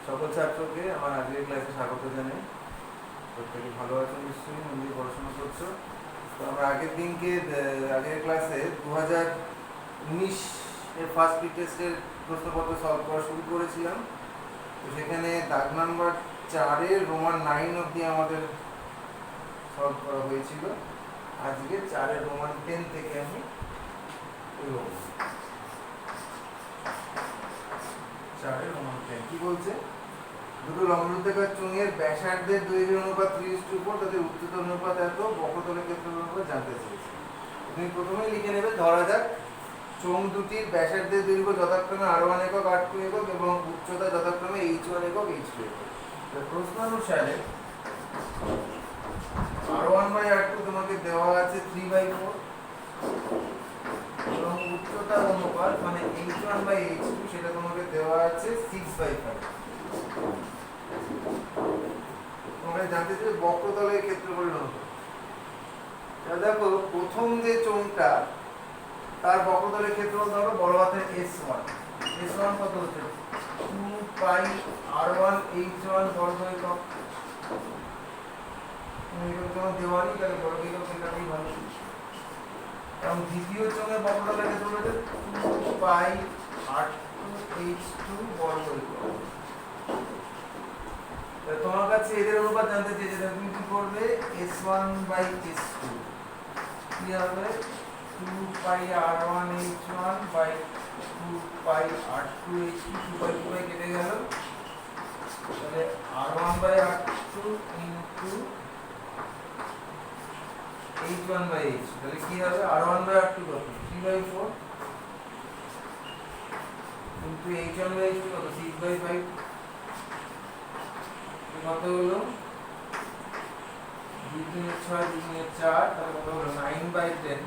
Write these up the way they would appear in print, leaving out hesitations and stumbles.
সকল ছাত্রকে আমার আজকের ক্লাসে স্বাগত জানাই। প্রত্যেকে ভালো আছো নিশ্চয়ই, মন দিয়ে পড়াশোনা করছো। তো আমরা আগের ক্লাসে 2019 এর ফার্স্ট প্রি টেস্টের প্রশ্নপত্র সলভ করা শুরু করেছিলাম। তো সেখানে দাগ নাম্বার 4-এর রোমান 9 অবধি আমাদের সলভ করা হয়েছিল। আজকে 4-এর রোমান 10 থেকে আমি এগোবো। 4-এর রোমান 10 কি বলছে? দুটো লম্ববৃত্তাকার চোঙের ব্যাসার্ধের দৈর্ঘ্যের অনুপাত 30:4, তাদের উচ্চতা অনুপাত এত, বক্রতলের ক্ষেত্রফল অনুপাত জানতে চেয়েছে। তুমি প্রথমেই লিখে নেবে, ধরা যাক চোঙ দুটির ব্যাসার্ধের দৈর্ঘ্য যথাক্রমে R1 একক, R2 একক এবং উচ্চতা যথাক্রমে H1 একক, H2 একক। প্রশ্ন অনুসারে R1/R2 তোমাকে দেওয়া আছে 3/4 এবং উচ্চতার অনুপাত মানে H1/H2 সেটা তোমাকে দেওয়া আছে 6/5। তোমরা জানতে চাই বক্রতলের ক্ষেত্রফলের অনুপাত। দেখো প্রথম যে চোঙটা তার বক্রতলের ক্ষেত্রফল ধরো বড় হাতের S1 কত হচ্ছে 2πr1 h1 বর্গ একক। যখন দেওয়ানি তাহলে বর্গ একক এটাই ভালো। এবং দ্বিতীয় চোঙের বক্রতলের ক্ষেত্রফল হচ্ছে 2πr2 h2 বর্গ একক। তোমার কাছে এদের অনুপাত জানতে চেয়েছে, তুমি কি করবে? S1/S2 কি হবে? 2πr1 h1 by 2πr2 h2, 2π কেটে গেল, তাহলে r1/r2 ইনটু h1/h, তাহলে কি হবে? r1/r2 কত? 3/4 ইনটু h1/h2 কত? 6/5। কত হলো? 2 3 6 2 3 4, তাহলে কত হলো? 9/10।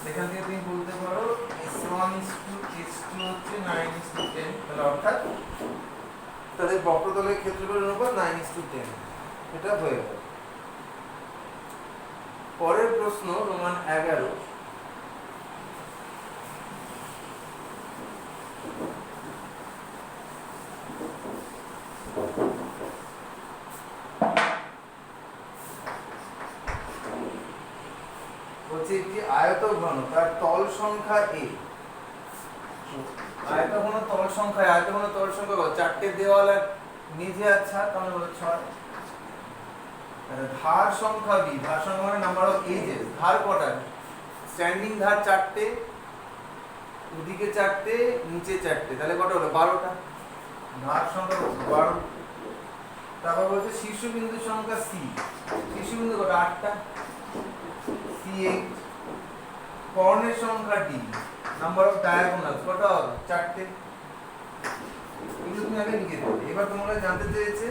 এখান থেকে তুমি বলতে পারো S1:S2 হচ্ছে 9:10, তাহলে অর্থাৎ তাদের বক্রতলের ক্ষেত্রফলের অনুপাত 9:10। এটা হয়ে গেল। পরের প্রশ্ন রোমান 11। হচ্ছে একটি আয়তঘন, তার তল সংখ্যা a। আয়তঘন তল সংখ্যা কত? 4টে দেওয়াল আর মেঝে আর ছাদ, তাহলে হলো 6। ধার সংখ্যা b, ধার সংখ্যা মানে নাম্বার অফ এজেস। ধার কটা? স্ট্যান্ডিং ধার 4টে, ওদিকে 4টে, নিচে 4টে, তাহলে কত হলো? 12টা। ধার সংখ্যা 12। তারপর বলছে শীর্ষবিন্দু সংখ্যা c। শীর্ষবিন্দু কত? 8টা, C8। কর্ণের সংখ্যা d, নাম্বার অফ ডায়াগোনালস কত হবে? 4টে। এগুলো তুমি আগে লিখে দেবে। এবার তোমরা জানতে চেয়েছে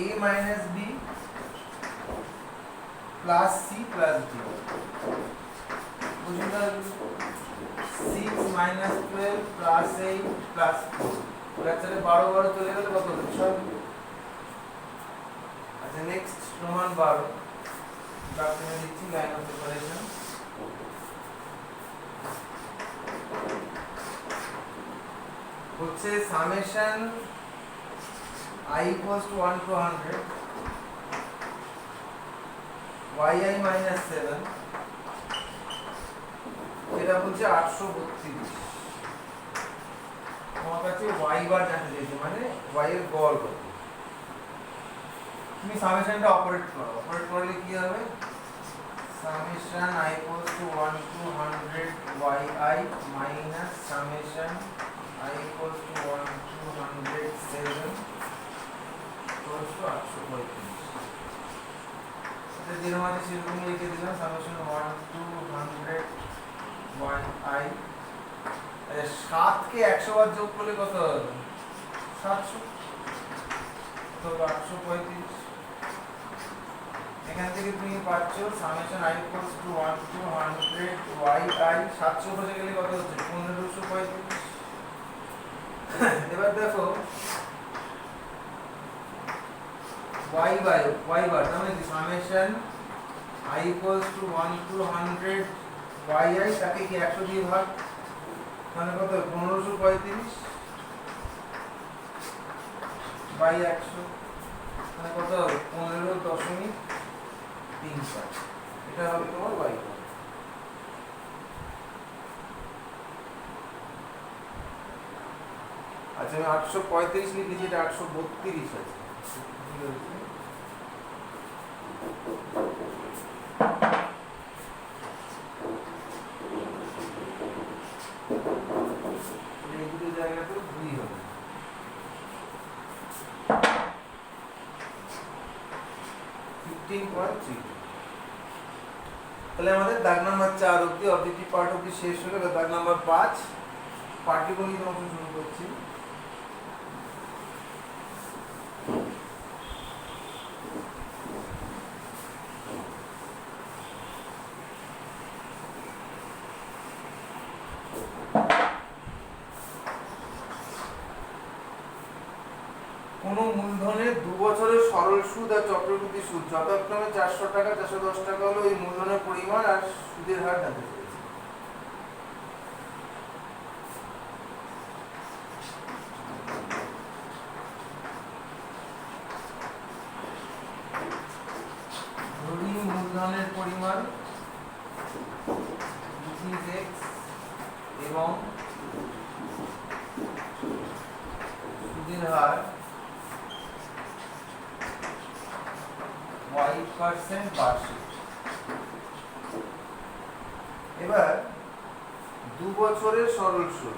a minus b plus c plus d। বুঝলে? 6 মাইনাস 12 প্লাস 8 প্লাস 4, তাহলে 12 চলে গেলে কত হলো? 6। আচ্ছা, নেক্সট রোমান 12 ডাক্তারে দিচ্ছি লাইন অফ সেপারেশন। হচ্ছে summation I equals to 1 to 100 yi minus 7, এটা হচ্ছে 832। তোমার কাছে y বার জানতে চাইছে, মানে y এর গড় কত। তুমি সামেশনটা অপারেট করলে কি হবে? Summation I equals to 1 to 100 yi minus summation I equals to 1 to 107 equals to 835। এটা যেরকম আছে সেরকম লিখে দিলাম, সামেশন 1 to 100 yi। 7 কে 100 বার যোগ করলে কত হবে? 700, তো 835। এখান থেকে তুমি পাচ্ছ summation I equals to 1 to 100 yi। 700 বসে গেলে কত হচ্ছে? 1535। এবার দেখো y বার তার মানে summation I equals to 1 to 100 yi, তাকে কি 100 দিয়ে ভাগ, মানে কত? 1535 বাই 100, মানে কত হবে 15.35, এটা হবে তোমার y কর্ড। আচ্ছা আমি 835 লিখেছি, এটা 832 আছে। এই দুটো জায়গাতে 2 হবে। 15.3। তাহলে আমাদের দাগ নাম্বার 4 অবধি অবজেক্টিভ পার্ট অবধি শেষ হলো। এবার দাগ নাম্বার 5 পাটিগণিত অংশ শুরু করছি। কোন মূলধনের 2 বছরের সরল সুদ আর চক্রবৃদ্ধি সুদ যথাক্রমে 400 টাকা 410 টাকা হলো এই মূলধনের পরিমাণ আর সুদের হার জানতে চেয়েছি। ধরি মূলধনের পরিমাণ x এবং সুদের হার y% বার্ষিক। এবার 2 বছরের সরল সুদ,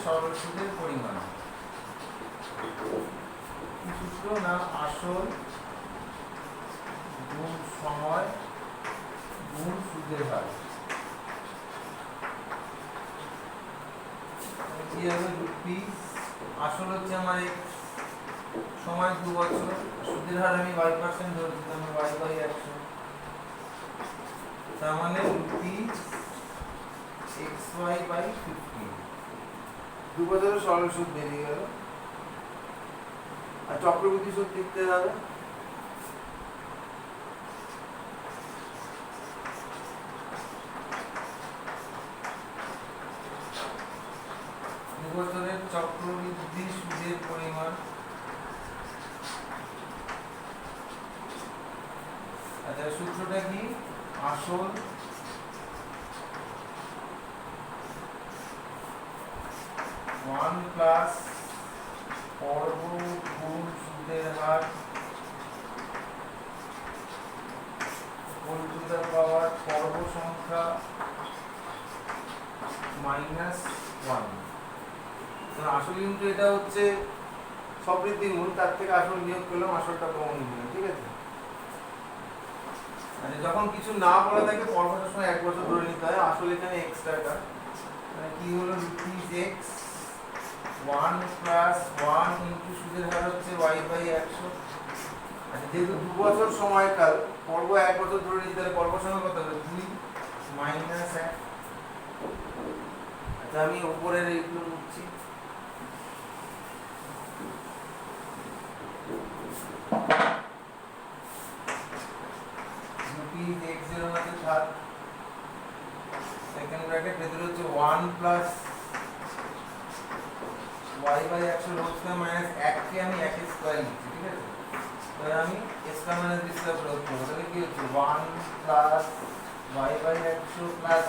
সরল সুদের পরিমাণ সূত্র না আসল গুণ সময় গুণ সুদের হার। কি হবে রুপি, আসল হচ্ছে আমার সময় 2 বছর, সুদের হার আমি y% ধরছি, আমি y/100, তার মানে রুপি xy/50। 2 বছরের সরল সুদ বেরিয়ে গেল। আর চক্রবৃদ্ধি সুদ লিখতে হবে। বছরের চক্রবৃদ্ধি সুদের পরিমাণ, আচ্ছা সূত্রটা কি, আসল ওয়ান প্লাস পর্ব গুণ সুদের হার হোল টু দ্য পাওয়ার পর্ব সংখ্যা -1। আসল কিন্তু এটা হচ্ছে সবৃদ্ধি মূল, তার থেকে আসল নিয়োগ করলাম, আসলটা কমন নিলাম, ঠিক আছে। মানে যখন কিছু না বলা থাকে পর্বটার সময় 1 বছর ধরে নিতে হয়। আসল এখানে x টাকা, মানে কি হলো রুপিস x 1 প্লাস 1 ইনটু সুদের হার হচ্ছে y/100। আচ্ছা যেহেতু 2 বছর সময়কাল, পর্ব 1 বছর ধরে নিতে হলে পর্ব সংখ্যা কত হবে 2 - 1। আচ্ছা আমি উপরের এইগুলো মুছছি। x0 মানে 7, সেকেন্ড ব্র্যাকেট ভেতরে হচ্ছে 1 plus y/100 whole square minus 1 কে আমি 1 স্কয়ার লিখছি, ঠিক আছে। তাহলে আমি স্কয়ার মাইনাস বি স্কয়ার প্রয়োগ করব, তাহলে কি হচ্ছে 1 plus y/100 plus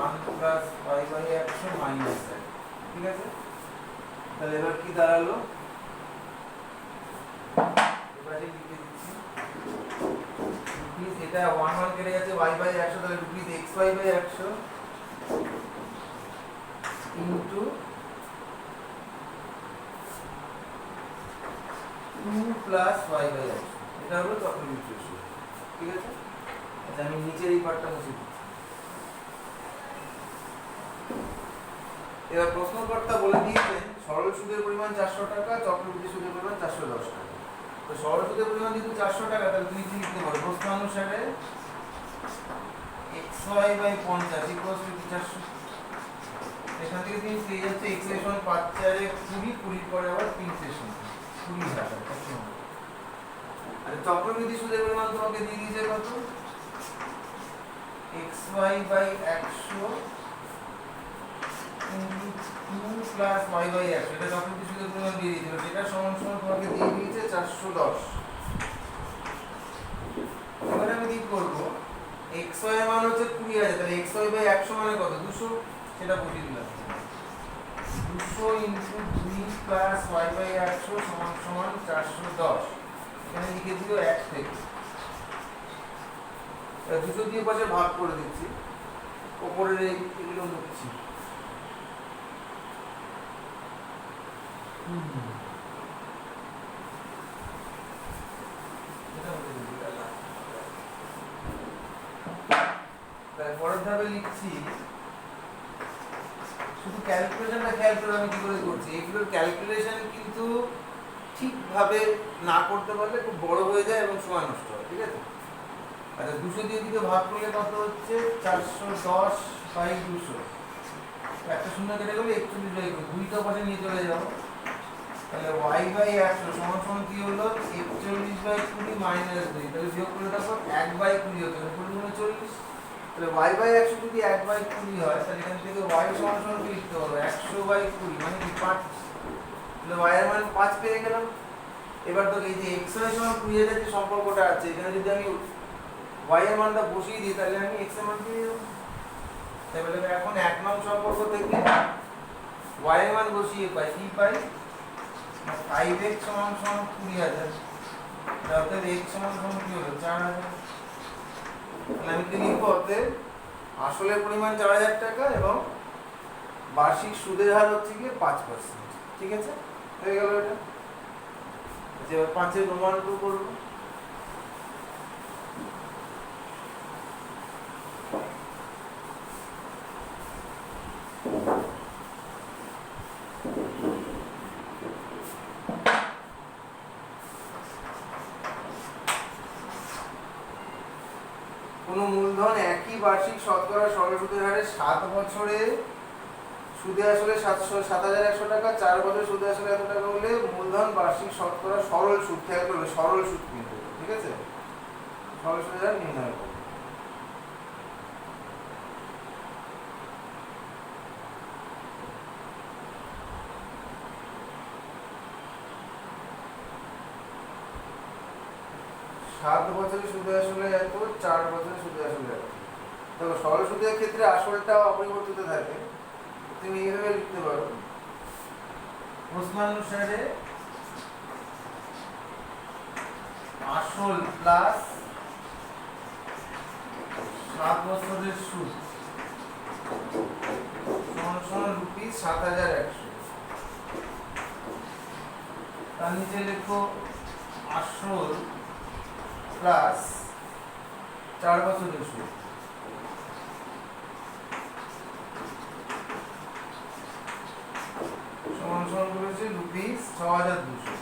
1 plus y/100 minus 1, ঠিক আছে। তাহলে এবার কি দাঁড়ালো, এবারে লিখে দিচ্ছি রুপিস, এটা 1 কেটে গেছে y/100, তাহলে rupees xy/100 into 2 plus y/100, এটা হলো চক্রবৃদ্ধি সুদ, ঠিক আছে। আচ্ছা আমি নিচের এই পার্টটা মুছে দিচ্ছি। এবার প্রশ্নকর্তা বলে দিয়েছেন সরল সুদের পরিমাণ 400 টাকা, চক্রবৃদ্ধি সুদের পরিমাণ 410 টাকা। তো সরল সুদের পরিমাণ যেহেতু 400 টাকা, তাহলে তুমি কি লিখতে পারো, প্রশ্ন অনুসারে xy/50 = 400। এখান থেকে তুমি পেয়ে যাচ্ছে x এর সমান 5 4 20, 20 পরে আবার 3 সেশন 20,000। আর চক্রবৃদ্ধি সুদের পরিমাণ তোমাকে দিয়ে দিয়েছে কত, xy by 100 2 plus y by 100, এটা চক্রবৃদ্ধি সুদের পরিমাণ দিয়ে দিয়েছিল, সেটা সমান সমান তোমাকে দিয়ে দিয়েছে 410। এবার আমি কি করব, xy এর মান হচ্ছে 20000, তাহলে xy বাই 100 মানে কত, 200, সেটা বসিয়ে দিলাম। 200 ইনটু 2 প্লাস y বাই 100 সমান সমান 410, এখানে লিখে দিও 1 থেকে। এবার 200 দিয়ে পাশে ভাগ করে দিচ্ছি, উপরের এগুলো মুছছি। পরের ধাপে লিখছি, শুধু ক্যালকুলেশনটা খেয়াল করে আমি কি করে করছি, এগুলোর ক্যালকুলেশন কিন্তু ঠিকভাবে না করতে পারলে খুব বড় হয়ে যায় এবং সময় নষ্ট হয়, ঠিক আছে। আচ্ছা 200 দিয়ে দিকে ভাগ করলে কত হচ্ছে, 410 বাই 200, একটা শূন্য কেটে গেলে 41 বাই 2, দুইটা পাশে নিয়ে চলে যাবো, তাহলে y বাই 100 সমান সমান কি হলো, 41 বাই 20 মাইনাস 2, তাহলে বিয়োগ করে দেখো 1 বাই 20 হচ্ছে, 40, তাহলে y বাই 100 যদি 1 বাই 20 হয়, তাহলে এখান থেকে y সমান সমান কি লিখতে পারবো, 100 বাই 20 মানে কি 5, তাহলে y এর মান 5 পেয়ে গেলাম। এবার তো এই যে x এর সমান 20 এর যে সম্পর্কটা আছে, এখানে যদি আমি y এর মানটা বসিয়ে দিই, তাহলে আমি x এর মান পেয়ে যাব। তাহলে এখন 1 নং সম্পর্ক থেকে y এর মান বসিয়ে পাই, কি পাই, 5x সমান সমান 20000, অর্থাৎ x সমান সমান কি হলো, 4000। তাহলে আমি কি লিখবো, অতএব আসলের পরিমাণ 4000 টাকা এবং বার্ষিক সুদের হার হচ্ছে কি 5%, ঠিক আছে, হয়ে গেল এটা। যে 5 এর প্রমাণ করব, কোন মূলধন একই বার্ষিক শতকরা সরল সুদের হারে 7 বছরে সুদে আসলে 7100 টাকা, 4 বছরে সুদে আসলে এত টাকা হলে মূলধন বার্ষিক শতকরা সরল সুদ, খেয়াল করবে সরল সুদ কিন্তু, ঠিক আছে, সরল সুদের হার নির্ণয় করবে। সাত বছরে সুদে আসলে এত, 4 বছরে সুদে আসলে এত। দেখো সরল সুদের ক্ষেত্রে আসলটা অপরিবর্তিত থাকে, তুমি এইভাবে লিখতে পারো, প্রশ্নানুসারে আসল প্লাস 7 বছরের সুদ সমান সমান রুপিস 7100। তার নিচে লিখো আসল প্লাস 4 বছরের সুদ সমান সমান করেছে রুপিস 6200।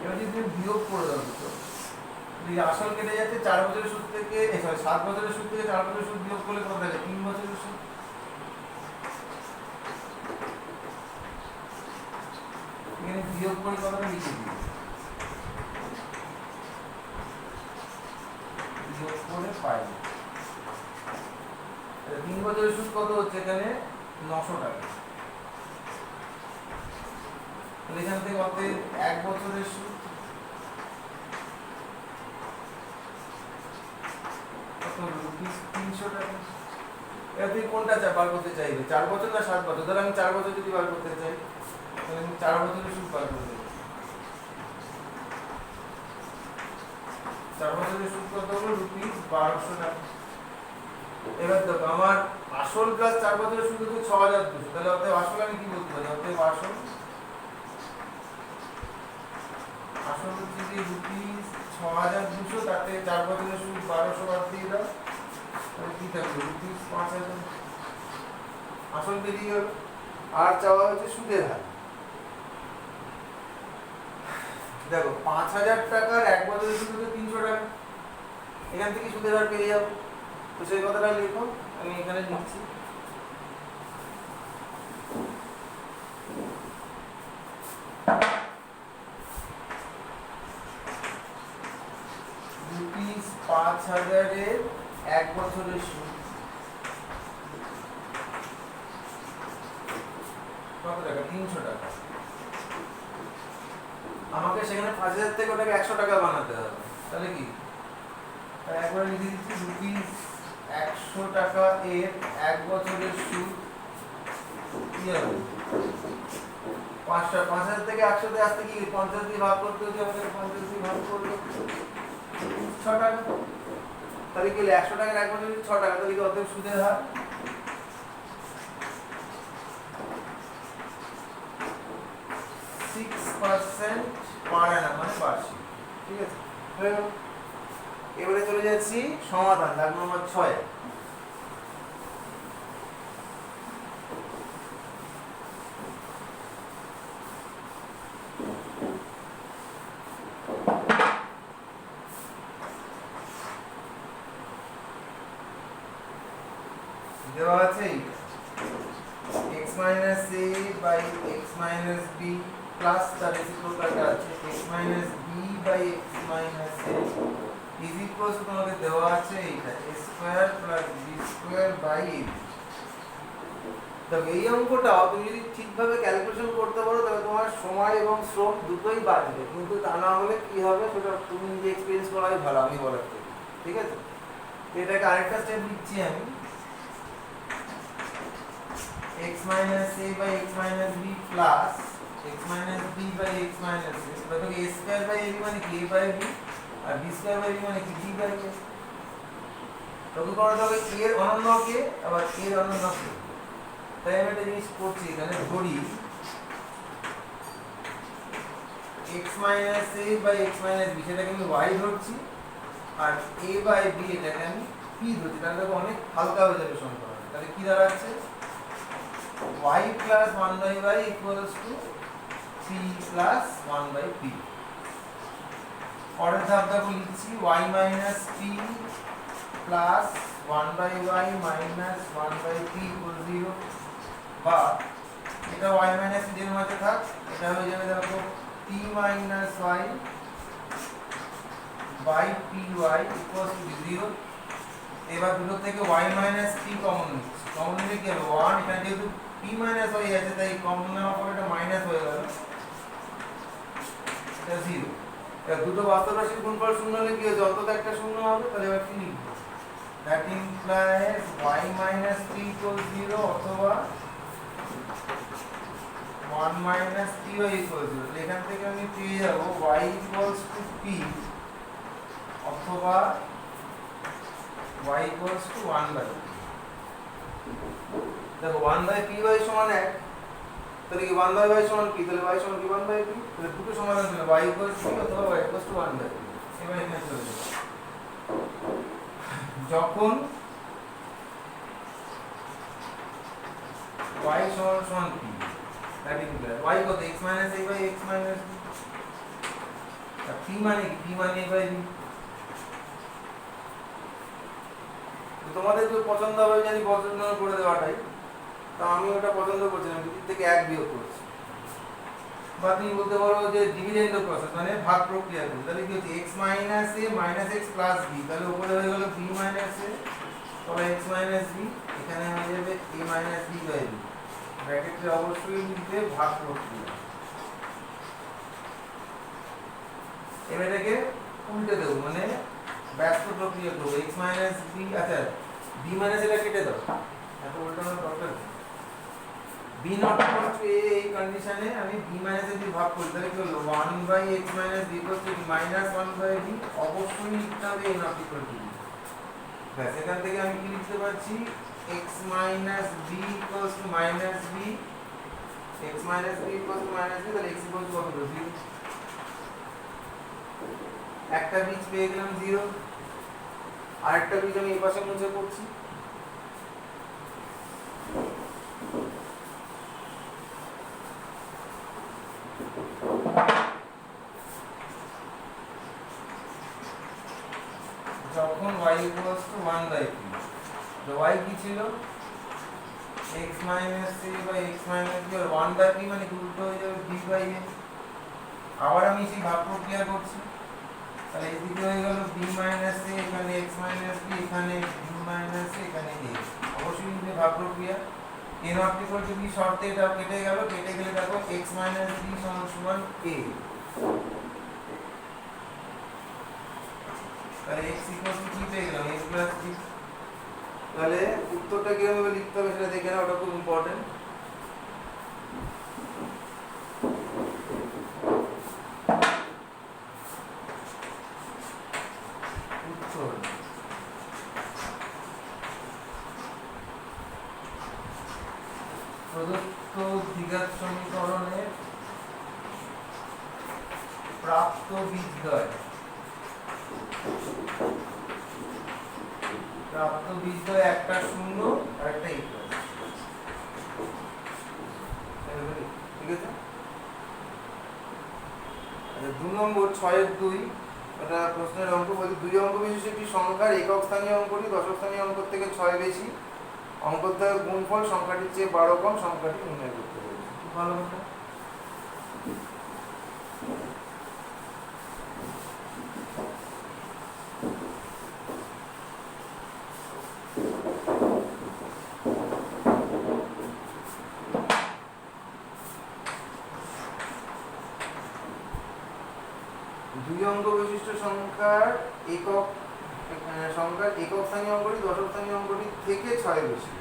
এবার যদি তুমি বিয়োগ করে দাও, তো আসল কেটে যাচ্ছে 4 বছরের সুদ থেকে, 7 বছরের সুদ থেকে 4 বছরের সুদ বিয়োগ করলে কত থাকে, 3 বছরের সুদ। এখানে বিয়োগ করে কথাটা লিখে দিই, বিয়োগ করে পাই 3 বছরের সুদ কত হচ্ছে, এখানে 900 টাকা। এখান থেকে অতএব 1 বছরের সুদ কত, রুপিস 300 টাকা। এবার তুমি কোনটা বার করতে চাইবে, 4 বছর না 7 বছর? ধরো আমি 4 বছর যদি বার করতে চাই, তাহলে আমি 4 বছরের সুদ বার করতে চাই। 4 বছরের সুদ কত হলো, রুপিস 1200 টাকা। এবার দেখো আমার আসল প্লাস 4 বছরের সুদ হচ্ছে 6200, তাহলে অতএব আসল আমি কি বলতে পারি, অতএব আসল হচ্ছে কি রুপিস 6200, তাতে 4 বছরের সুদ 1200 বাদ দিয়ে দাও, তাহলে কি থাকবে, রুপিস 5000। আসল বেরিয়ে গেল। আর চাওয়া হচ্ছে সুদের হার। দেখো 5000 টাকার 1 বছরের সুদ হচ্ছে 300 টাকা, এখান থেকে সুদের হার পেয়ে যাবো। তো সেই কথাটা লিখো, আমি এখানে লিখছি, 5,000-এর 1 বছরের সুদ কত টাকা? 300 টাকা। আমাকে সেখানে 5,000 থেকে ওটাকে 100 টাকা বানাতে হবে, তাহলে কি একবার লিখে দিচ্ছি রুপিস 100 টাকা এর 1 বছরের সুদ কি হবে? 5,000 থেকে 100 তে আসতে কি 50 দিয়ে ভাগ করতে হচ্ছে, আমাদের 50 দিয়ে ভাগ করলে 6 টাকা। তাহলে কি 100 টাকার 1 বছরের 6 টাকা, তাহলে কি অতএব সুদের হার 6% পার অ্যানাম, মানে বার্ষিক। ঠিক আছে, হয়ে গেল। এবারে চলে যাচ্ছি সমাধান, দাগ নম্বর 6। দেওয়া আছে x minus a by x minus b plus তার রেসিপ্রোকালটা আছে x minus b by x minus a is equals to তোমাকে দেওয়া আছে এইটা a square plus b square by a। তবে এই অঙ্কটা তুমি যদি ঠিকভাবে ক্যালকুলেশন করতে পারো তাহলে তোমার সময় এবং শ্রম দুটোই বাঁচবে, কিন্তু তা না হলে কি হবে সেটা তুমি নিজে এক্সপেরিয়েন্স করাই ভালো আমি বলার থেকে। ঠিক আছে, এটাকে আরেকটা স্টেপ লিখছি আমি x minus a by x minus b plus x minus b by x minus a। দেখো a স্কয়ার বাই ab মানে কি a বাই b, আর b স্কয়ার বাই b মানে কি b বাই a। তবে কোন হবে a এর অনন্য কে আবার a এর অনন্য কে। তাই আমি একটা জিনিস করছি এখানে, ধরি x minus a by x minus b সেটাকে আমি y ধরছি, আর a by b এটাকে আমি p ধরছি। তাহলে দেখো অনেক হালকা হয়ে যাবে সমীকরণ। তাহলে কি দাঁড়াচ্ছে y plus 1 by y equals to p plus 1 by p। পরের ধাপটাকে লিখছি y minus p plus 1 by y minus 1 by p equals 0, বা এটা y minus p এর মধ্যে থাক, এটা হয়ে যাবে দেখো p minus y by py equals to 0। এবার দুটো থেকে y minus p কমন নিচ্ছি, কমন নিলে কি হবে 1, এখানে যেহেতু p minus y আছে তাই কমন নেওয়ার পর এটা মাইনাস হয়ে গেল, এটা 0। এবার দুটো বাস্তব রাশির গুণফল শূন্য হলে কি হবে, অন্তত একটা শূন্য হবে। তাহলে এবার কি লিখব, that implies y minus p equals 0 অথবা 1 minus py equals 0। তাহলে এখান থেকে আমি পেয়ে যাব y equals to p অথবা y equals to 1 by p। দেখো 1 by py সমান 1, তাহলে কি 1 by y সমান কি, তাহলে y সমান কি 1 by p। তাহলে দুটো সমাধান হলো y equals to p অথবা y equals to 1 by p। এবার এখানে চলে যাব, যখন y সমান p, that is y কত x minus a by x minus b, R p মানে কি, p মানে a by b। তোমাদের যে পছন্দ হবে জানি পছন্দ করে দেওয়াটাই, তা আমি ওটা পছন্দ করছি না, দুই থেকে 1 বিয়োগ করছি। বা তুমি বলতে পারো যে ডিভিডেন্ড প্রসেস মানে ভাগ প্রক্রিয়া করি। তাহলে কি হচ্ছে x minus a minus x plus b, তাহলে উপরে হয়ে গেল b minus a তাহলে x minus b, এখানে হয়ে যাবে a minus b by b। ব্র্যাকেটে অবশ্যই লিখবে ভাগ প্রক্রিয়া। এবার এটাকে উল্টে দেবো, মানে ব্যস্ত প্রক্রিয়া করবো x minus b, আচ্ছা b minus এটা কেটে দাও, এত উল্টানোর দরকার নেই। b not equal to a এই কন্ডিশনে আমি b minus a দিয়ে ভাগ করি, তাহলে কি হলো 1 by x minus b equals to minus 1 by b। অবশ্যই লিখতে হবে a not equal to b। ব্যাস, এখান থেকে আমি কি লিখতে পারছি x minus b equals to minus b, x minus b equals to minus b, তাহলে x equals to কত হলো 0। একটা বীজ পেয়ে গেলাম 0, আরেকটা বীজ আমি এই পাশে মুছে করছি। যখন y equals to 1 by p, তো y কি ছিল x minus a by x minus b, R 1 by p মানে কি উল্টো হয়ে যাবে b by a। আবার আমি সেই ভাগ প্রক্রিয়া করছি, তাহলে এদিকে হয়ে গেল b মাইনাস a, এখানে x মাইনাস b, এখানে b মাইনাস a, এখানে a। অবশ্যই কিন্তু ভাগ প্রক্রিয়া a not equal to b শর্তে এটা কেটে গেল, কেটে গেলে দেখো x মাইনাস b সমান সমান a। তাহলে x ইকুয়াল টু কি পেয়ে গেলাম, a প্লাস b। তাহলে উত্তরটা কিভাবে লিখতে হবে সেটা দেখে নাও, ওটা খুব ইম্পর্টেন্ট। উত্তর প্রদত্ত দ্বিঘাত সমীকরণের প্রাপ্ত বীজদ্বয়, প্রাপ্ত বীজদ্বয় একটা শূন্য আর একটা ইকুয়াল, ঠিক আছে। আচ্ছা 2 নম্বর 6-2, এটা প্রশ্নের অঙ্ক বলি, 2 অঙ্ক বিশিষ্ট একটি সংখ্যার একক স্থানীয় অঙ্কটি দশক স্থানীয় অঙ্ক থেকে 6 বেশি, অঙ্কদ্বয়ের গুণফল সংখ্যাটির চেয়ে 12 কম, সংখ্যাটি নির্ণয় করতে বলেছে। খুব ভালো কথা। দুই অঙ্ক বিশিষ্ট সংখ্যার একক স্থানীয় অঙ্কটি দশক স্থানীয় অঙ্কটি থেকে 6 বেশি।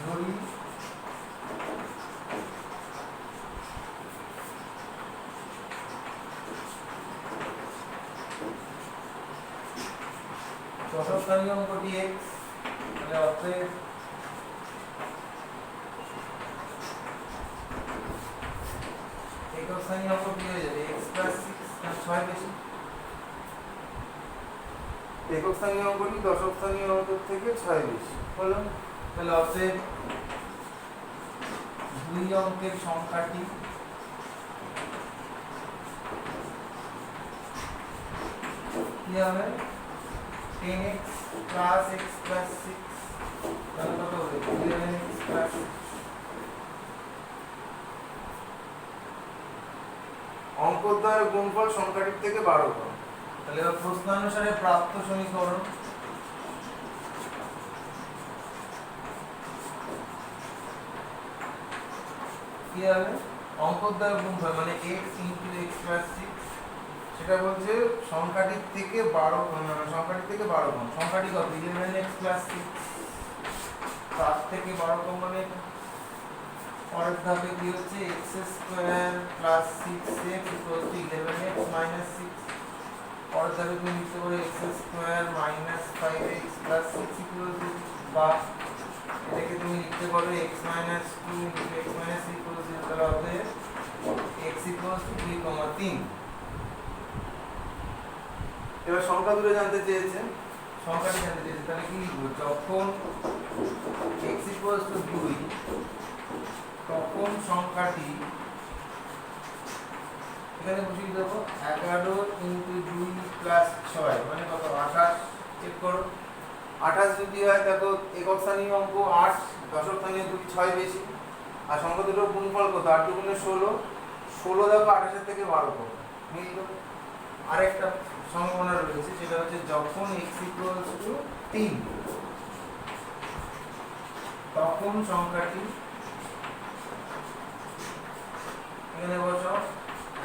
ধরি দশক স্থানীয় অঙ্কটি x, তাহলে অতএব একক স্থানীয় অঙ্ক কি হয়ে যাবে, x প্লাস 6 6 বেশি। একক স্থানীয় অঙ্কটি দশক স্থানীয় অঙ্ক থেকে 6 বেশি হলো। তাহলে অতএব দুই অঙ্কের সংখ্যাটি কি হবে, 10x প্লাস x প্লাস 6, তাহলে কত হবে 11x প্লাস 6। অঙ্কদ্বয়ের গুণফল সংখ্যাটির থেকে 12 কম। তাহলে এবার প্রশ্নানুসারে প্রাপ্ত সমীকরণ কি হবে, অঙ্কদ্বয়ের গুণফল মানে x ইনটু x প্লাস 6, সেটা বলছে সংখ্যাটির থেকে 12 কম। সংখ্যাটি কত, 11x প্লাস 6, তার থেকে 12 কম মানে পরের ধাপে কি হচ্ছে, x square plus 6x equal to 11x minus 6। পরের ধাপে তুমি লিখতে পারো x square minus 5x plus 6 equal to, বা এটাকে তুমি লিখতে পারো x minus 2 into x minus 3 equal to 0। তাহলে হবে x ইকুয়াল টু 2,3। এবার সংখ্যা দুটো জানতে চেয়েছে, সংখ্যাটি জানতে চেয়েছে, তাহলে কি লিখবো, যখন x ইকুয়াল টু 2 তখন সংখ্যাটি এখানে বসিয়ে দেবো 11 ইনটু 2 প্লাস 6 মানে কত, 28। চেক করো 28 যদি হয় দেখো একক স্থানীয় অঙ্ক 8, দশক স্থানীয় 2 6 বেশি, আর সংখ্যা দুটোর গুণফল কত, 8 দুগুণে 16, 16 দেখো 28 এর থেকে 12 কম, মিলল। আরেকটা সম্ভাবনা রয়েছে, সেটা হচ্ছে যখন x ইকুয়াল টু 3 তখন সংখ্যাটি, এখানে বসো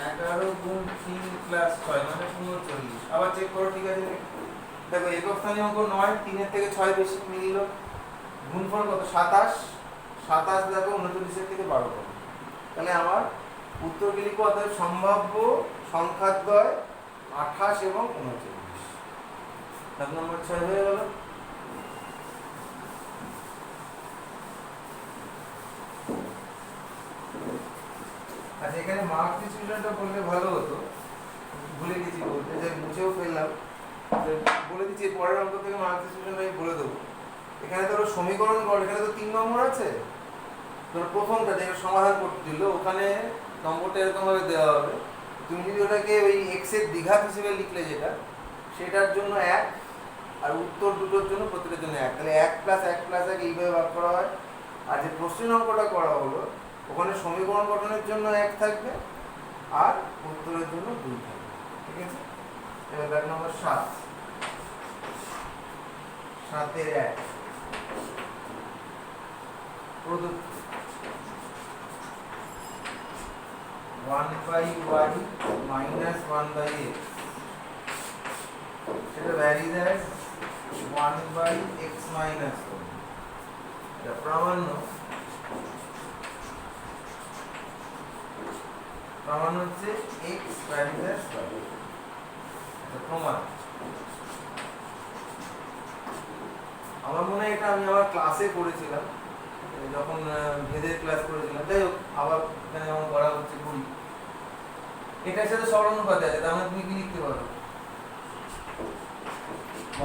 11 গুণ 3 প্লাস 6 মানে 39। আবার চেক করো, ঠিক আছে দেখো একক স্থানীয় অঙ্ক 9, 3 এর থেকে 6 বেশি, মিলল। গুণফল কত, 27, 27 দেখো 39 এর থেকে 12 কম। তাহলে আমার উত্তর কি লিখবো, অর্থাৎ সম্ভাব্য সংখ্যাদ্বয় 28 এবং 39। ধাপ নম্বর 6 হয়ে গেল। আচ্ছা এখানে মার্ক ডিস্ট্রিবিউশনটা বললে ভালো হতো, ভুলে গেছি বলতে, যে মুছেও ফেললাম, বলে দিচ্ছি পরের অঙ্ক থেকে মার্ক ডিস্ট্রিবিউশনটা আমি বলে দেবো। এখানে ধরো সমীকরণ কর, এখানে তো 3 নম্বর আছে, ধরো প্রথমটা যেটা সমাধান করতে দিল ওখানে নম্বরটা এরকম ভাবে দেওয়া হবে, তুমি যদি ওটাকে ওই x এর দ্বিঘাত হিসেবে লিখলে যেটা, সেটার জন্য 1, আর উত্তর দুটোর জন্য প্রত্যেকের জন্য 1, তাহলে 1 প্লাস 1 প্লাস 1 এইভাবে ভাগ করা হয়। আর যে প্রশ্নের অঙ্কটা করা হলো ওখানে সমীকরণ গঠনের জন্য 1 থাকবে আর উত্তরের জন্য 2 থাকবে। ঠিক আছে, এবার দাগ নম্বর 7, 7 এর 1 প্রদত্ত 1/y minus 1/x, সেটা ভ্যারিজ অ্যাজ 1/x minus 1। এটা প্রামাণ্য হচ্ছে x ভ্যারিজ অ্যাজ y। এটা প্রমাণ। আমার মনে হয় এটা আমি আমার ক্লাসে করেছিলাম, যখন ভেদের ক্লাস করেছিলাম। যাই হোক, আবার এখানে যেমন করা হচ্ছে করি। এটার সাথে সরলনুপাতে আছে, তার মানে তুমি কি লিখতে পারো?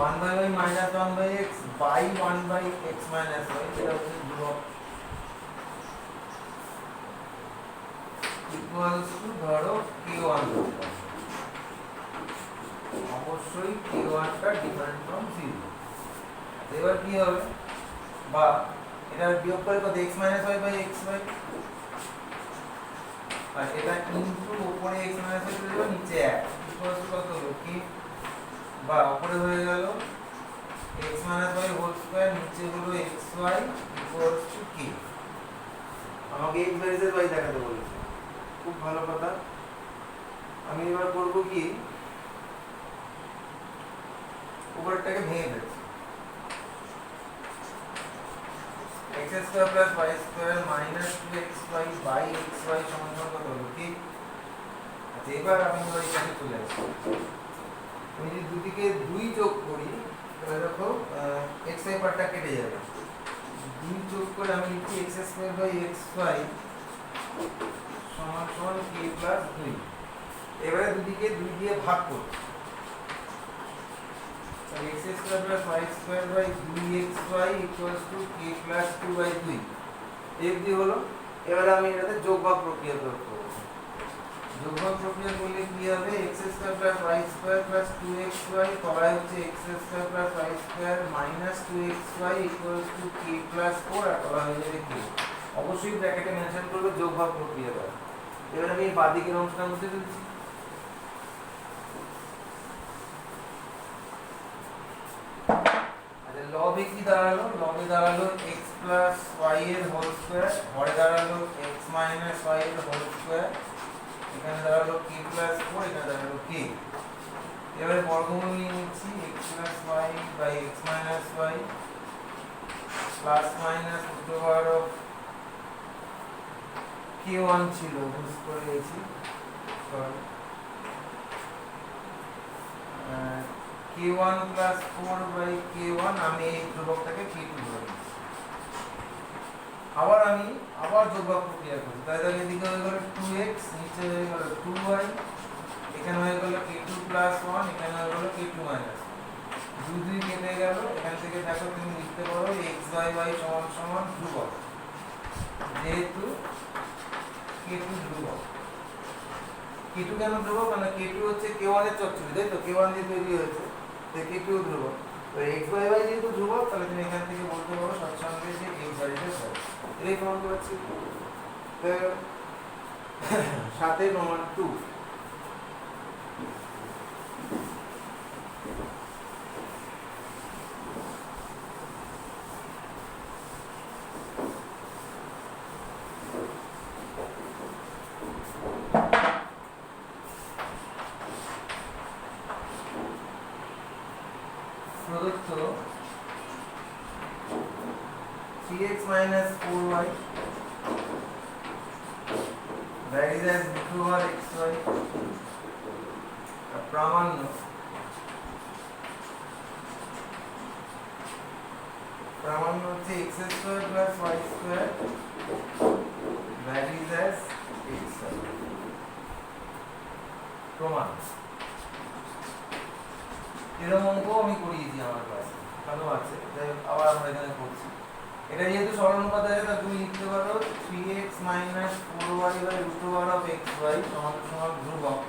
1/y minus 1/x by 1/x minus y, এটা হচ্ছে ধ্রুবক, ইকুয়ালস টু ধরো k1। অবশ্যই k1 টা ডিফারেন্ট ফ্রম 0। এবার কি হবে, বা এটা বিয়োগ করে কত x minus y by xy, আর এটা ইনটু উপরে x minus y করে দেব, নিচে 1 ইকুয়ালস টু কত হলো কি, বা উপরে হয়ে গেল x minus y whole square, নিচে হলো xy ইকুয়ালস টু k। আমাকে x ভ্যারিজের y দেখাতে বলেছে, খুব ভালো কথা। আমি এবার করব কি, উপরটাকে ভেঙে দেব, x square plus y square minus 2xy by xy সমান কত হলো কি। আচ্ছা, এবার আমি ওই কাছে চলে আসি। আমি যদি দুদিকে 2 যোগ করি তাহলে দেখো xy পার্টটা কেটে যাবে। 2 যোগ করে আমি লিখি x স্কয়ার বাই xy সমান সমান k প্লাস 2। এবারে দুদিকে 2 দিয়ে ভাগ করব, তাহলে x square plus y square by 2xy equals to k plus 2/2। এই অবধি হলো। এবারে আমি এটাতে যোগভাগ প্রক্রিয়া প্রয়োগ করব। যোগভাগ প্রক্রিয়া করলে কি হবে, x square plus y square plus 2xy তলায় হচ্ছে x square plus y square minus 2xy equals to k plus 4, আর তলায় হয়ে যাবে k। অবশ্যই ব্র্যাকেটে মেনশন করবে যোগভাগ প্রক্রিয়া দ্বারা। এবার আমি বাঁদিকের অংশটা মুছে দিচ্ছি। আচ্ছা, লবে কি দাঁড়ালো, লবে দাঁড়ালো x প্লাস y এর হোল স্কয়ার, হরে দাঁড়ালো x মাইনাস y এর হোল স্কয়ার, এখানে দাঁড়ালো k প্লাস 4, এখানে দাঁড়ালো k। এবারে বর্গমূল নিয়ে নিচ্ছি, x plus y by x minus y plus minus root over of k1 ছিল, বুঝ করে গেছি, sorry, k1 plus 4 by k1, আমি এই ধ্রুবকটাকে k2 ধরে নিচ্ছি। আবার আমি যোগভাগ প্রক্রিয়া করি, তাহলে এদিকে হয়ে গেল 2x, নিচে হয়ে গেল 2y, এখানে হয়ে গেল k2 প্লাস 1, এখানে হয়ে গেল k2 মাইনাস 1। 2 কেটে গেল, এখান থেকে দেখো তুমি লিখতে পারো x বাই y সমান সমান ধ্রুবক, যেহেতু k2 ধ্রুবক। k2 কেন ধ্রুবক, কারণ k2 হচ্ছে k1 এর চচ্চড়ি, তাই তো, k1 দিয়ে তৈরি হয়েছে, তো k2 ধ্রুবক। তো x বাই y যেহেতু ধ্রুবক, তাহলে তুমি এখান থেকে বলতে পারো সৎসঙ্গে যে x ভ্যারিজের হয়। এটাই প্রমাণ করেছি। তো 7 নম্বর 2, প্রদত্ত 3x minus 4y varies as root over xy, প্রামাণ্য হচ্ছে x square plus y square varies as xy, প্রমাণ। এরকম অঙ্ক আমি করিয়েছি আমার ক্লাসে, ভালো আছে। আবার আমরা এখানে করছি। এটা যেহেতু সরলনুপাত আছে, তাহলে তুমি লিখতে পারো 3x minus 4y by root over of xy সমান সমান ধ্রুবক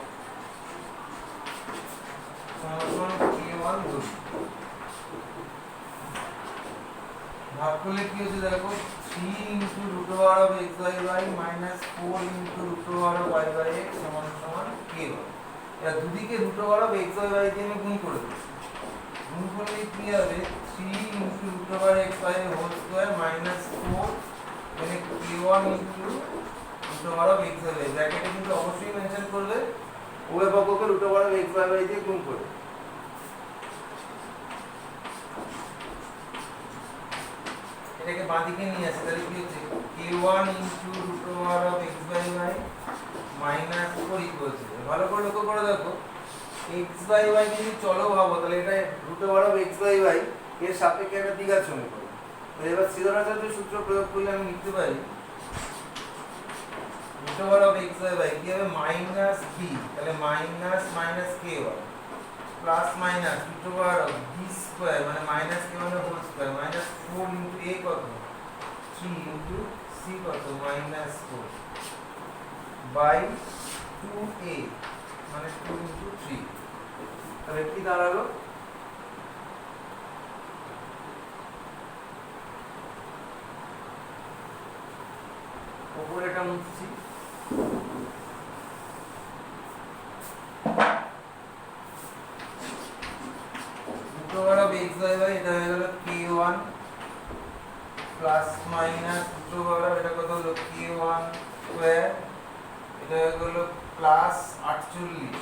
সমান সমান k1 ধরি। ভাগ করলে কি হচ্ছে দেখো, 3 into root over of x by y minus 4 into root over of y by x সমান সমান k1। এবার দুদিকে root over of x by y দিয়ে আমি গুণ করে দেব। গুণ করলে কি হবে 3 into root over x by whole square minus 4 মানে k1 into root over of x by y। ব্র্যাকেটে কিন্তু অবশ্যই মেনশন করবে উভয় পক্ষকে root over of x by y দিয়ে গুণ করে। এটাকে বাঁদিকে নিয়ে আসে তাহলে কি হচ্ছে k1 into root over of x by y minus 4 equals ভালো করে লক্ষ্য করে দেখো x by y যদি চলো ভাবো তাহলে এটা root over of x by y এর সাপেক্ষে একটা দ্বিঘাত সমীকরণ। এবার সিদ্ধান্তের সূত্র প্রয়োগ করলে আমি লিখতে পারি root over of x by y কি হবে মাইনাস b তাহলে minus minus k1 plus minus root over of b square মানে মাইনাস k1 এর whole square minus 4 into a কত 3 into c কত মাইনাস 4 বাই 2a মানে 2 into 3 তাহলে কি দাঁড়ালো উপরেটা মুছছি root over of x by y এটা হয়ে গেল k1 plus minus root over of এটা কত হলো k1 স্কয়ার এটা হয়ে গেল প্লাস 48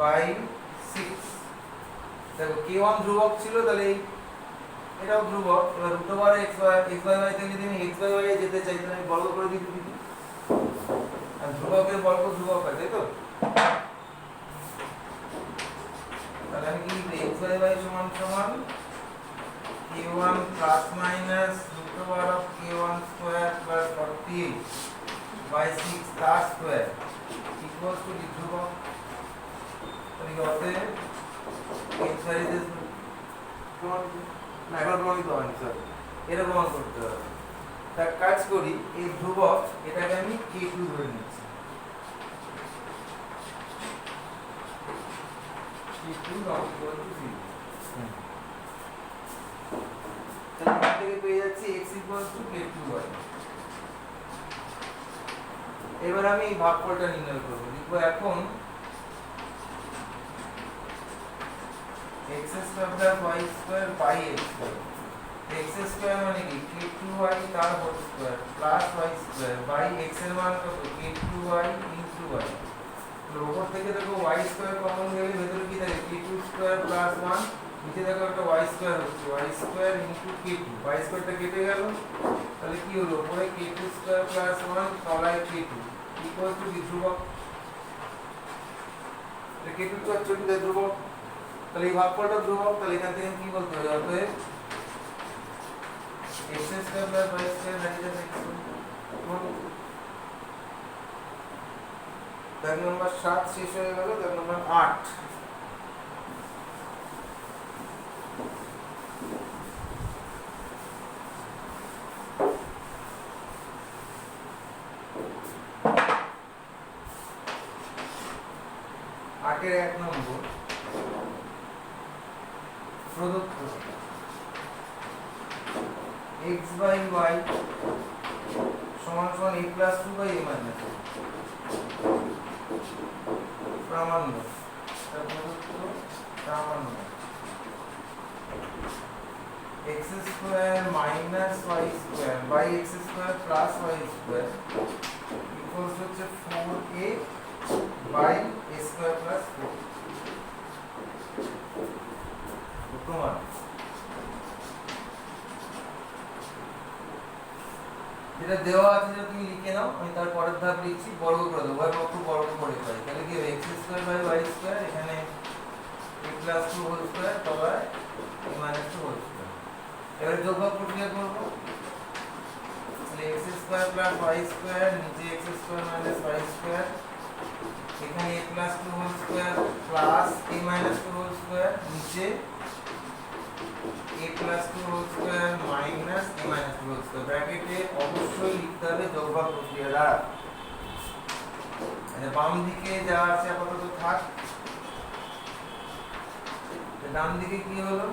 বাই 6। দেখো k1 ধ্রুবক ছিল তাহলে এটাও ধ্রুবক। এবার root over x by y থেকে যদি আমি x by y এ যেতে চাই তাহলে আমি বর্গ করে দিতে দিই আর ধ্রুবকের বর্গ ধ্রুবক হয় তাই তো। তাহলে আমি কি লিখব x by y সমান সমান k1 plus minus root over of k1 square plus 48 by 6 তার স্কয়ার ইকুয়ালস টু ধ্রুবক। তাহলে কি হবে x by y না এখন প্রমাণিত হয়নি স্যার এটা প্রমাণ করতে হবে। তার কাজ করি এই ধ্রুবক এটাকে আমি k2 ধরে নিচ্ছি k2 not equal to 0 তাহলে এখান থেকে পেয়ে যাচ্ছি x equals to k2y। এবার আমি এই ভাগফলটা নির্ণয় করব লিখব এখন x square plus y square by x square x square মানে কি k2y তার whole square plus y square by x এর মান কত k2y into y। তো উপর থেকে দেখো y স্কয়ার কমন গেলে ভেতরে কি থাকে k2 স্কয়ার প্লাস 1 নিচে দেখো একটা y স্কয়ার হচ্ছে y square into k2 y স্কয়ারটা কেটে গেল তাহলে কি হলো উপরে k2 স্কয়ার প্লাস 1 তলায় k2 ইকুয়াল টু ধ্রুবক। তাহলে k2 তো অ্যাকচুয়ালি ধ্রুবক তাহলে এই ভাগফলটা ধ্রুবক তাহলে এখান থেকে কি বলতে হবে অতএব x square plus y square that is x। দাগ নাম্বার 7 শেষ হয়ে গেল। দাগ নাম্বার 8 8 এর 1 নম্বর প্রদত্ত x by y সমান সমান a plus 2 by a minus 2 প্রামাণ্য এটা প্রদত্ত প্রামাণ্য x square minus y square by x square plus y square equals হচ্ছে 4a by a square plus 4 প্রমাণ। যেটা দেওয়া আছে যেটা তুমি লিখে নাও আমি তার পরের ধাপ লিখছি বর্গ করে দেবো উভয় পক্ষ বর্গ করে পাই তাহলে কি হবে x square by y square এখানে a প্লাস 2 হোল স্কয়ার তলায় a মাইনাস 2 হোল স্কয়ার। এবারে যোগফল প্রক্রিয়া করব তাহলে x square plus y square নিচে x square minus y square এখানে a plus 2 whole square plus a minus 2 whole square নিচে a plus 2 whole square minus a minus 2 whole square ব্র্যাকেটে অবশ্যই লিখতে হবে যোগফল প্রক্রিয়া দ্বারা। মানে বাম দিকে যা আছে আপাতত থাক ডান দিকে কি হলো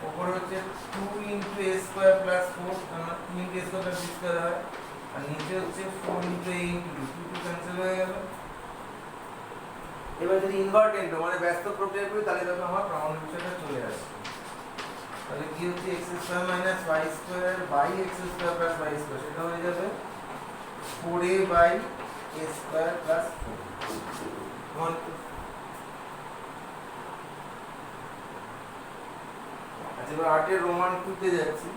উপরে হচ্ছে 2 ইনটু a স্কয়ার প্লাস 4 কারণ 2 into a square plus b square হয়, আর নিচে হচ্ছে 4 ইনটু a ইনটু 2 ক্যান্সেল হয়ে গেল। এবার যদি ইনভার্টেন্ট মানে ব্যস্ত প্রক্রিয়া করি তাহলে দেখো আমার প্রমাণ বিষয়টা চলে আসে। তাহলে কি হচ্ছে x square minus y square by x square plus y square, সেটা হয়ে যাবে 4a by a square plus 4। আচ্ছা, এবার 8 এর রোমান 2 তে যাচ্ছি।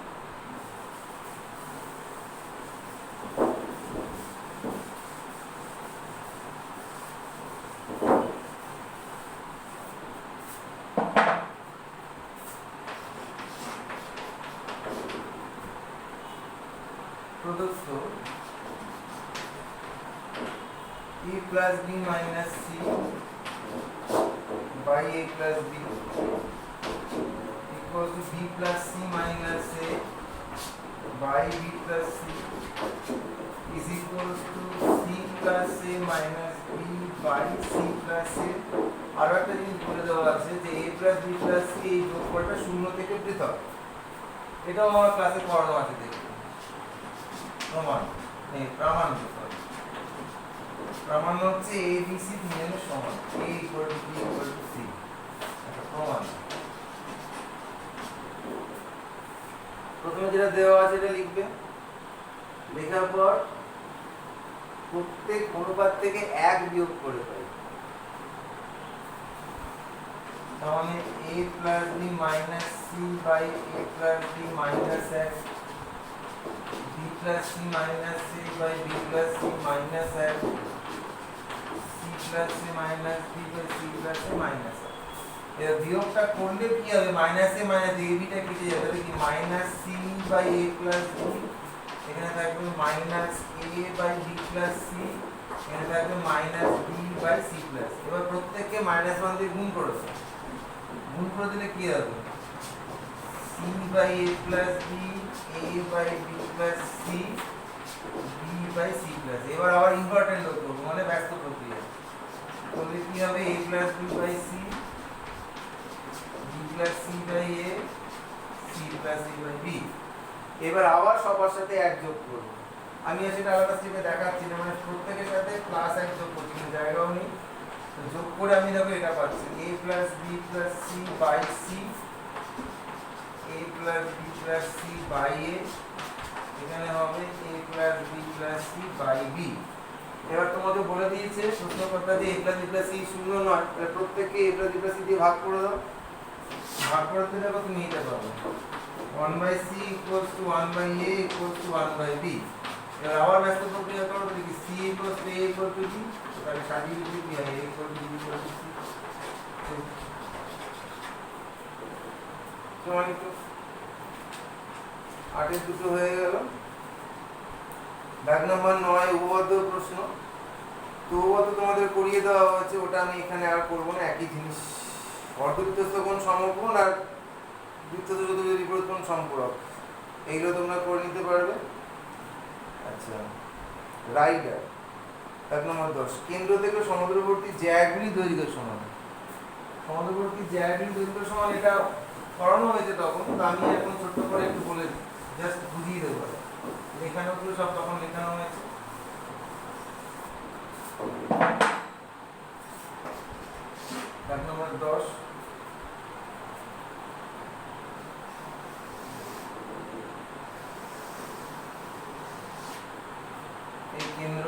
প্রদত্ত a plus b minus c by a plus b equals to b plus c minus a by b plus c is equals to c plus a minus b by c plus a। আর একটা জিনিস বলে দেওয়া আছে যে a plus b plus c এই যোগফলটা শূন্য থেকে পৃথক, এটাও আমার ক্লাসে পড়ানো আছে। দেখুন প্রমাণ প্রামাণ্য, প্রামাণ্য হচ্ছে a b c তিনজনের সমান, a equal to b equal to c। আচ্ছা, প্রমাণ প্রথমে যেটা দেওয়া আছে এটা লিখবে, লেখার পর প্রত্যেক অনুপাত থেকে 1 বিয়োগ করে পাই। তার মানে a plus b minus c by a plus b minus x, b plus c minus c by b plus c minus x, c plus c minus b by c plus c minus x। এর বিয়োগটা করলে কি হবে, minus a minus a b টা কেটে যাবে, তাহলে কি minus c by a plus b, এখানে থাকবে minus a by b plus c, এখানে থাকবে minus b by c plus। এবার প্রত্যেককে মাইনাস 1 দিয়ে গুণ করে দাও, গুণ করে দিলে কি হবে, c by a plus b, a by b plus c, b by c plus। এবার আবার ইনভার্টেন্ট করব মানে ব্যস্ত প্রক্রিয়া, তাহলে কি হবে a plus b by c, b plus c by a, c plus a by b। এবার আবার সবার সাথে 1 যোগ করব। আমি সেটা আলাদা স্টেপে দেখাচ্ছি না, মানে প্রত্যেকের সাথে প্লাস 1 যোগ করছি, জায়গাও নেই। তো যোগ করে আমি দেখো এটা পাচ্ছি a plus b plus c by c, a plus b plus c by a, এখানে হবে a plus b plus c by b। এবার তোমাদের বলে দিয়েছে সূত্রকর্তা যে a plus b plus c শূন্য নয়, তাহলে প্রত্যেককে a plus b plus c দিয়ে ভাগ করে দাও। ভাগ করে দিলে দেখো তুমি এটা পাবে 1 by c equals to 1 by a equals to 1 by b। এবার আবার ব্যস্ত প্রক্রিয়া করো, তাহলে কি c equals to a equals to b, তাহলে সাজিয়ে দিলে কি হয় a equals to b equals to c। সমানিত 8 এর দুটো হয়ে গেল। দাগ নাম্বার 9 উপপাদ্য প্রশ্ন। তো উপপাদ্য তোমাদের করিয়ে দেওয়া হয়েছে, ওটা আমি এখানে আর করব না, একই জিনিস। অর্ধবৃত্তস্থ কোণ সমকোণ আর বৃত্তস্থ চতুর্ভুজ বিপরীত কোণ সম্পূরক, এইগুলো তোমরা করে নিতে পারবে। আচ্ছা, রাইডার দাগ নাম্বার 10, কেন্দ্র থেকে সমুদ্রবর্তী জ্যাগুলি দৈর্ঘ্য সমান। সমুদ্রবর্তী জ্যাগুলি দৈর্ঘ্য সমান এটা করানো হয়েছে তখন, তো আমি এখন ছোট্ট করে একটু বলে জাস্ট বুঝিয়ে দেবো। এখানেও তো সব তখন লেখানো হয়েছে। দাগ নাম্বার 10, এই কেন্দ্র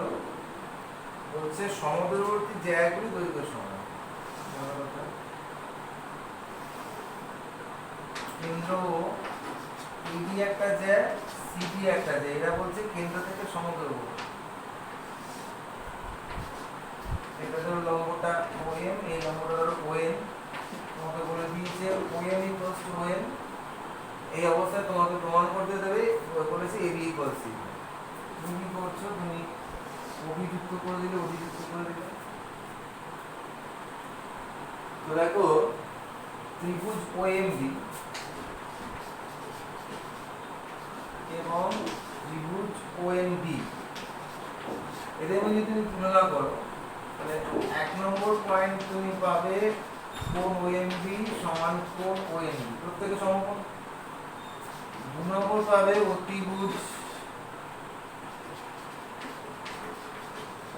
বলছে সমুদ্রবর্তী জ্যাগুলি দৈর্ঘ্য সমান। কেন্দ্র ইডি একটা জ্যা, সিডি একটা জ্যা, এটা বলছে কেন্দ্র থেকে সমুদ্রবর্তী। এটা ধরো লম্বটা OM, এই লম্বটা ধরো ON, তোমাকে বলে দিয়েছে OM equals to ON। এই অবস্থায় তোমাকে প্রমাণ করতে দেবে, বলেছে AB equals C। তুমি কি করছো, তুমি OB যুক্ত করে দিলে, OD যুক্ত করে দিলে। তো দেখো ত্রিভুজ OMB এবং ত্রিভুজ ONB, এদের মধ্যে তুমি তুলনা করো, তাহলে 1 নম্বর পয়েন্ট তুমি পাবে কোণ OMB সমান কোণ ONB, প্রত্যেকে সমকোণ। 2 নম্বর পাবে অতিভুজ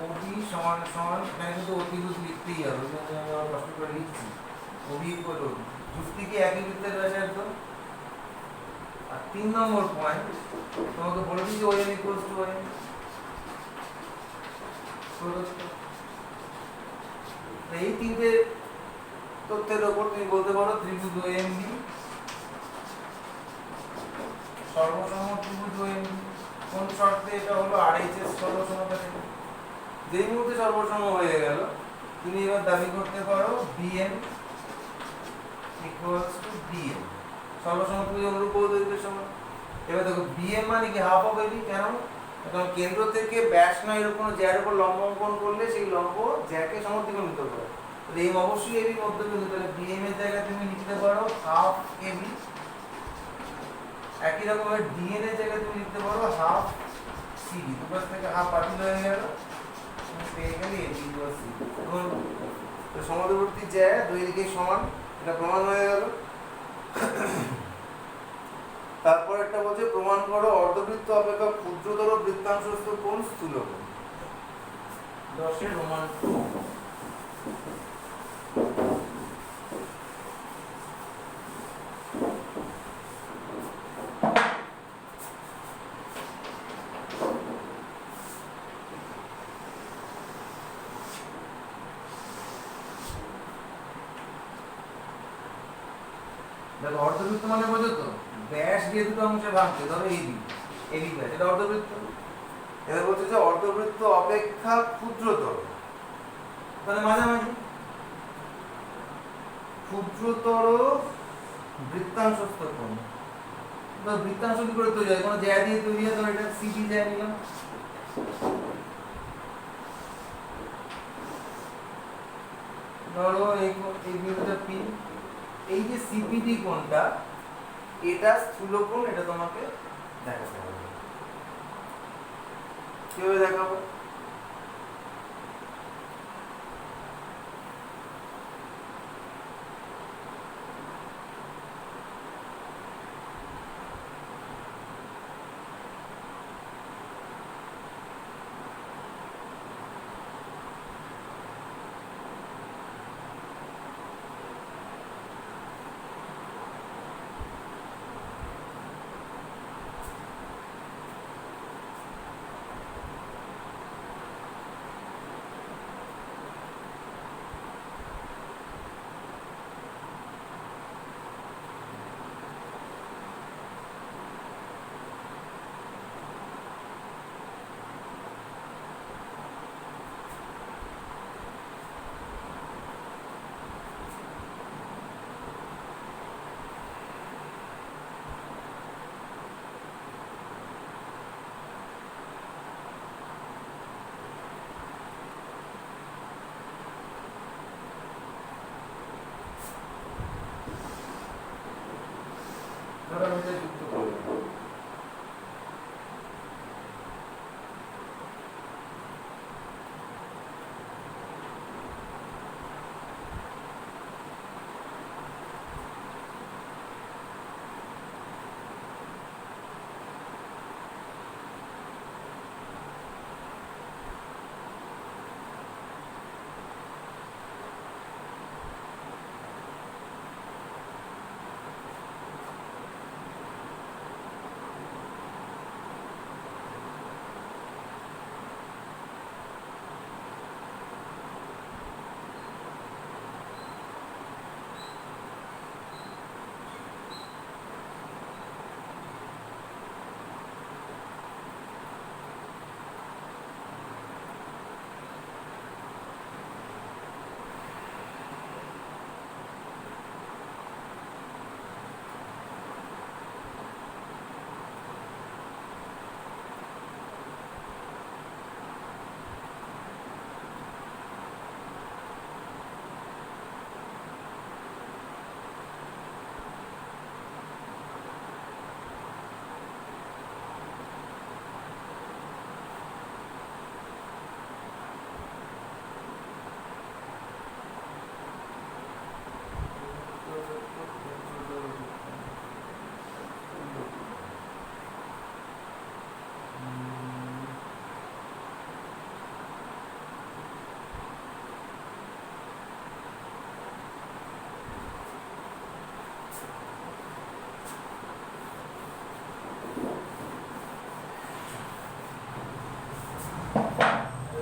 OB সমান সমান, এখানে কিন্তু অতিভুজ লিখতেই হবে, ওই জন্য আমি আবার কষ্ট করে লিখছি OB ইকুয়াল OB, যুক্তি কি একই বৃত্তের ব্যাসার্ধ। আর 3 নম্বর পয়েন্ট তোমাকে বলে দিচ্ছি OM ইকুয়ালস টু OM প্রদত্ত। এই তিনটে তথ্যের উপর তুমি বলতে পারো ত্রিভুজ OMB সর্বসম ত্রিভুজ OMB কোন শর্তে এটা হলো RHS সর্বসমতা থেকে। যেই মুহূর্তে সর্বসম হয়ে গেল তুমি এবার দাবি করতে পারো BM ইকুয়ালস টু BM সর্বসম ত্রিভুজ অনুরূপ দৈর্ঘ্যের সমান। এবার দেখো BM মানে কি হাফ অফ AB, কেন? কারণ কেন্দ্র থেকে ব্যাস না এরকম জ্যার উপর লম্ব অঙ্কন করলে সেই লম্ব জ্যাকে সমদ্বিখণ্ডিত করে, এই অবশ্যই AB মধ্যবিন্দু, তাহলে BM এর জায়গায় তুমি লিখতে পারো হাফ AB। একই রকম ভাবে DN এর জায়গায় তুমি লিখতে পারো হাফ CD, দুপাশ থেকে হাফ বাতিল হয়ে গেল, তুমি পেয়ে গেলে AB ইকুয়াল CD। এখন সমদ্বিবর্তী জ্যা দুই দিকেই সমান, এটা প্রমাণ হয়ে গেল। তারপর একটা বলছে প্রমাণ করো অর্ধবৃত্ত অপেক্ষা ক্ষুদ্রতর বৃত্তাংশস্থ কোণ স্থূলকোণ। 10 এর রোমান 2। দেখো অর্ধবৃত্ত মানে বোঝো তো, ব্যাস দিয়ে দুটো অংশে ভাঙছে, ধরো AB ব্যাস, এটা অর্ধবৃত্ত। এবার বলছে যে অর্ধবৃত্ত অপেক্ষা ক্ষুদ্রতর, তাহলে মাঝামাঝি ক্ষুদ্রতর বৃত্তাংশস্থ কোণ। বৃত্তাংশ কি করে তৈরি হয়? কোনো জ্যা দিয়ে তৈরি হয়, ধরো এটা CD জ্যা নিলাম, ধরো এই বিন্দুটা P, এই যে CPD কোণটা এটা স্থূলকোণ, এটা তোমাকে দেখাতে হবে। কিভাবে দেখাবো? ধরো আমি এটা যুক্ত করলাম,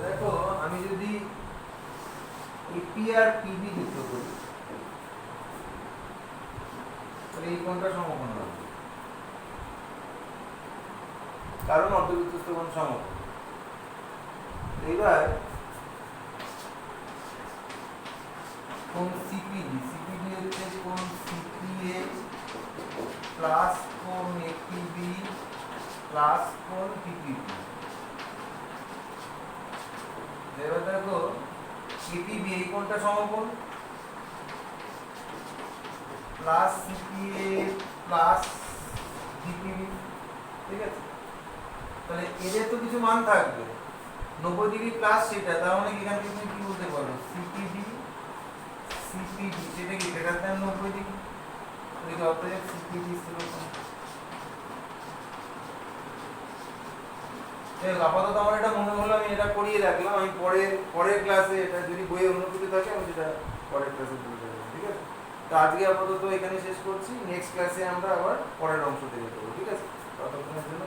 দেখো আমি যদি এপি আর পিবি যুক্ত করি তাহলে এই কোণটা সমকোণ হবে, কারণ অর্ধবৃত্তস্থ কোণ সমকোণ। এবার কোণ সিপিডি, সিপিডি হচ্ছে কোণ সিপিএ প্লাস কোণ এপিবি প্লাস কোণ পিপিবি। এবার দেখো এপিবি এই কোণটা সমকোণ প্লাস সিপিএ প্লাস ডিপিবি, ঠিক আছে? তাহলে এদের তো কিছু মান থাকবে, 90 ডিগ্রি প্লাস সেটা, তার মানে এখান থেকে তুমি কি বলতে পারো সিপিডি সিপিডি সেটা কি গ্রেটার দ্যান 90 ডিগ্রি, তাহলে অতএব সিপিডি আপাতত আমার এটা মনে হলো, আমি এটা করিয়ে রাখলাম, আমি পরের ক্লাসে এটা যদি বইয়ে অন্য কিছু থাকে আমি সেটা পরের ক্লাসে বলে দেবো, ঠিক আছে? তো আজকে আপাতত এখানে শেষ করছি, নেক্সট ক্লাসে আমরা আবার পরের অংশ থেকে দেবো, ঠিক আছে? ততক্ষণের জন্য